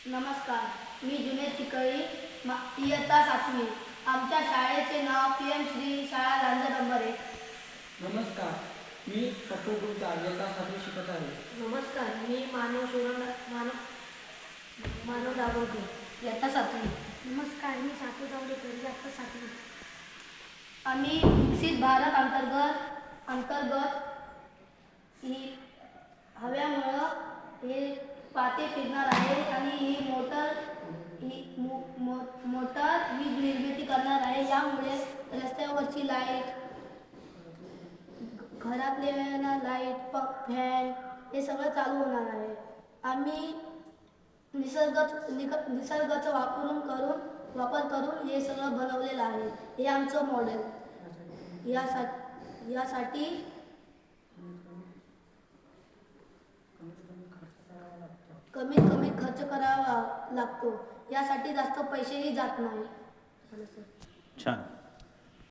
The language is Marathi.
नमस्कार, मी जुनेद चिकळी इयत्ता 7वी. आमच्या शाळेचे नाव PM श्री शाळा लांजा नंबर 1. नमस्कार, मी पप्पू गुप्ता इयत्ता 7वी शिकत आहे. नमस्कार, मी मानव दाभोळकर इयत्ता 7वी. नमस्कार, मी सातू दावडेकर इयत्ता 7वी. आम्ही विकसित भारत अंतर्गत ही हव्यामुळं हे पाते फिरणार आहे आणि ही मोटर वीज निर्मिती करणार आहे. यामुळे रस्त्यावरची लाईट, घरातले लाईट, फॅन हे सगळं चालू होणार आहे. आम्ही निसर्गाचा वापर करून हे सगळं बनवलेलं आहे. हे आमचं मॉडेल. यासाठी कमीत खर्च करावा लागतो. यासाठी जास्त पैसेही जात नाही. छान.